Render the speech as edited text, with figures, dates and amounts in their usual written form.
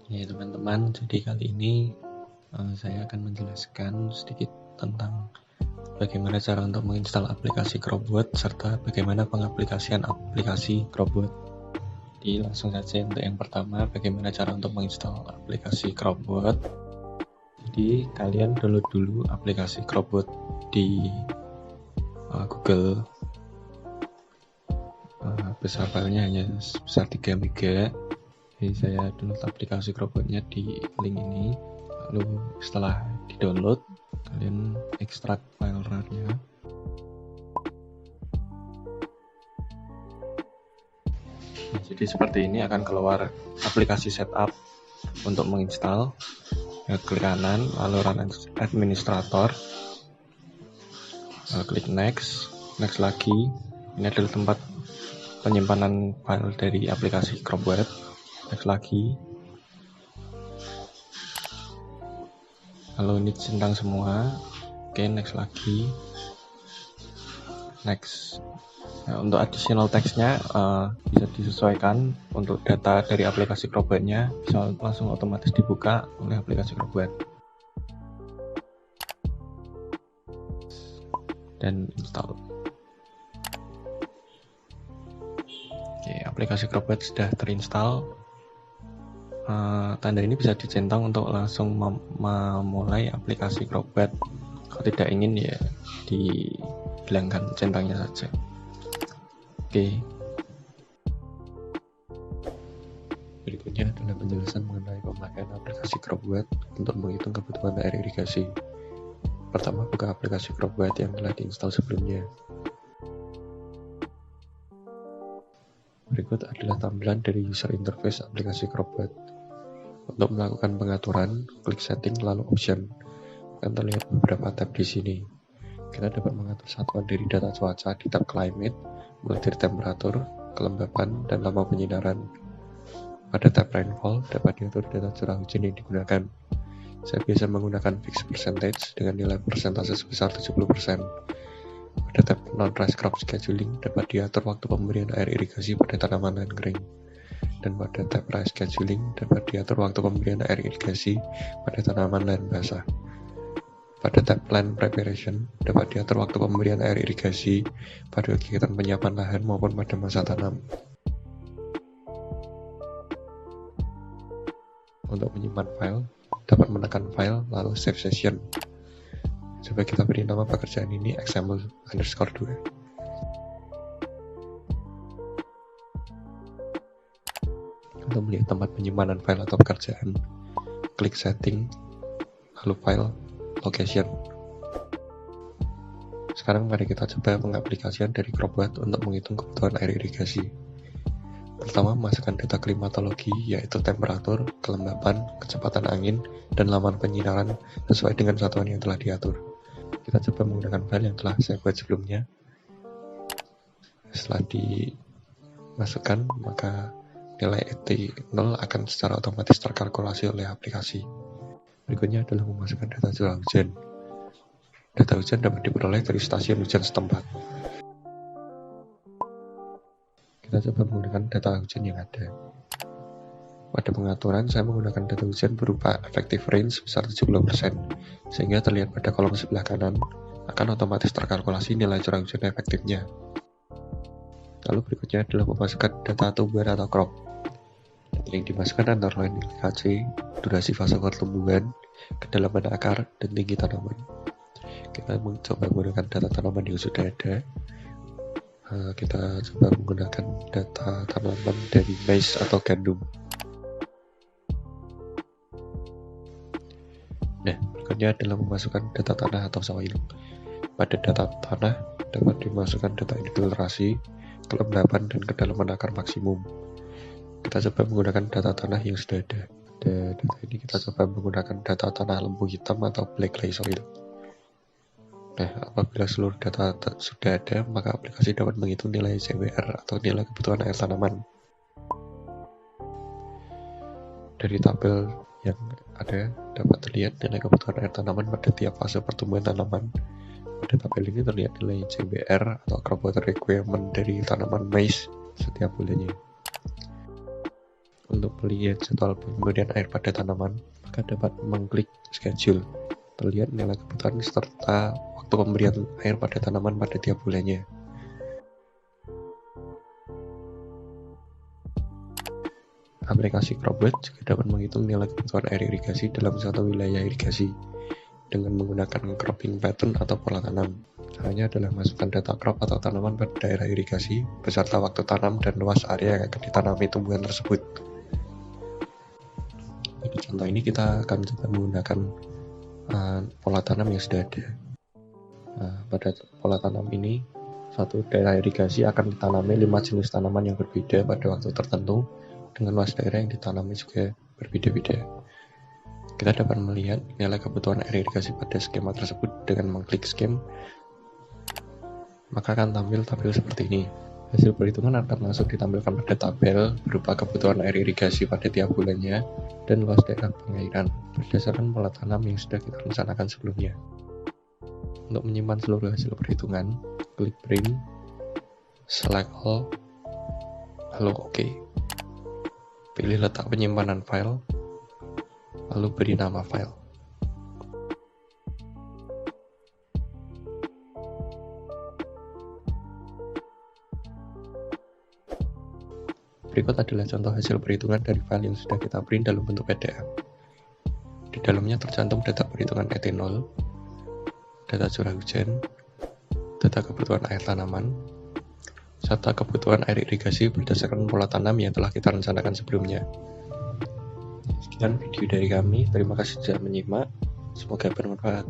Ya teman-teman, jadi kali ini saya akan menjelaskan sedikit tentang bagaimana cara untuk menginstal aplikasi Chrobot serta bagaimana pengaplikasian aplikasi Chrobot. Jadi langsung saja untuk yang pertama, bagaimana cara untuk menginstal aplikasi Chrobot. Jadi kalian download dulu aplikasi Chrobot di Google. Besar filenya hanya sebesar 3 MB. Jadi saya download aplikasi Chrobotnya di link ini. Lalu setelah di-download, kalian ekstrak file RAR-nya. Nah, jadi seperti ini akan keluar aplikasi setup untuk menginstal. Ya, klik kanan, lalu run administrator. Lalu klik next lagi. Ini adalah tempat penyimpanan file dari aplikasi Chrobot. Next lagi. Lalu ini centang semua. Oke, next lagi. Next. Nah, untuk additional text-nya bisa disesuaikan. Untuk data dari aplikasi Chrobot-nya bisa langsung otomatis dibuka oleh aplikasi Chrobot. Dan install. Oke, aplikasi Chrobot sudah terinstall. Tanda ini bisa dicentang untuk langsung memulai aplikasi Chrobot. Kalau tidak ingin ya dihilangkan centangnya saja. Oke. Berikutnya adalah penjelasan mengenai pemakaian aplikasi Chrobot untuk menghitung kebutuhan air irigasi. Pertama, buka aplikasi Chrobot yang telah diinstal sebelumnya. Berikut adalah tampilan dari user interface aplikasi Chrobot. Untuk melakukan pengaturan, klik setting lalu option. Akan terlihat beberapa tab di sini. Kita dapat mengatur satuan dari data cuaca di tab climate, mulai dari temperatur, kelembapan, dan lama penyinaran. Pada tab rainfall, dapat diatur data curah hujan yang digunakan. Saya biasa menggunakan fixed percentage dengan nilai persentase sebesar 70%. Pada tab non-rice crop scheduling, dapat diatur waktu pemberian air irigasi pada tanaman lahan kering. Dan pada tab rice scheduling, dapat diatur waktu pemberian air irigasi pada tanaman lahan basah. Pada tab Plant Preparation, dapat diatur waktu pemberian air irigasi pada kegiatan penyiapan lahan maupun pada masa tanam. Untuk menyimpan file, dapat menekan file lalu save session. Coba kita beri nama pekerjaan ini example_2. Untuk melihat tempat penyimpanan file atau pekerjaan, klik setting, lalu file, location. Sekarang mari kita coba pengaplikasian dari Chrobot untuk menghitung kebutuhan air irigasi. Pertama, masukkan data klimatologi, yaitu temperatur, kelembapan, kecepatan angin, dan laman penyinaran sesuai dengan satuan yang telah diatur. Kita coba menggunakan file yang telah saya buat sebelumnya. Setelah dimasukkan, maka nilai ET0 akan secara otomatis terkalkulasi oleh aplikasi. Berikutnya adalah memasukkan data curah hujan. Data hujan dapat diperoleh dari stasiun hujan setempat. Kita coba menggunakan data hujan yang ada. Pada pengaturan, saya menggunakan data hujan berupa effective rain sebesar 70%, sehingga terlihat pada kolom sebelah kanan akan otomatis terkalkulasi nilai curah hujan efektifnya. Lalu berikutnya adalah memasukkan data tumbuhan atau crop. Data yang dimasukkan antara lain nilai Kc, durasi fase pertumbuhan, kedalaman akar, dan tinggi tanaman. Kita mencoba menggunakan data tanaman yang sudah ada. Kita coba menggunakan data tanaman dari maize atau gandum. Nah, berikutnya adalah memasukkan data tanah atau soil. Pada data tanah dapat dimasukkan data infiltrasi, kelembapan, dan kedalaman akar maksimum. Kita coba menggunakan data tanah yang sudah ada. Pada data ini kita coba menggunakan data tanah lembu hitam atau black clay soil. Nah, apabila seluruh data sudah ada, maka aplikasi dapat menghitung nilai CWR atau nilai kebutuhan air tanaman. Dari tabel yang ada, dapat terlihat nilai kebutuhan air tanaman pada tiap fase pertumbuhan tanaman. Pada tabel ini terlihat nilai CWR atau crop water requirement dari tanaman maize setiap bulannya. Untuk melihat jadwal pemberian air pada tanaman, maka dapat mengklik schedule. Terlihat nilai kebutuhan serta waktu pemberian air pada tanaman pada tiap bulannya. Aplikasi CropWet juga dapat menghitung nilai kebutuhan air irigasi dalam satu wilayah irigasi dengan menggunakan cropping pattern atau pola tanam. Caranya adalah masukkan data crop atau tanaman pada daerah irigasi beserta waktu tanam dan luas area yang akan ditanami tumbuhan tersebut. Di contoh ini kita akan coba menggunakan pola tanam yang sudah ada. Pada pola tanam ini, suatu daerah irigasi akan ditanami 5 jenis tanaman yang berbeda pada waktu tertentu dengan luas daerah yang ditanami juga berbeda-beda. Kita dapat melihat nilai kebutuhan air irigasi pada skema tersebut dengan mengklik scheme, maka akan tampil seperti ini. Hasil perhitungan akan langsung ditampilkan pada tabel berupa kebutuhan air irigasi pada tiap bulannya dan luas daerah pengairan berdasarkan pola tanam yang sudah kita rencanakan sebelumnya. Untuk menyimpan seluruh hasil perhitungan, klik print, select all, lalu OK. Pilih letak penyimpanan file, lalu beri nama file. Berikut adalah contoh hasil perhitungan dari file yang sudah kita print dalam bentuk PDF. Di dalamnya tercantum data perhitungan etanol, data curah hujan, data kebutuhan air tanaman, serta kebutuhan air irigasi berdasarkan pola tanam yang telah kita rencanakan sebelumnya. Sekian video dari kami, terima kasih sudah menyimak, semoga bermanfaat.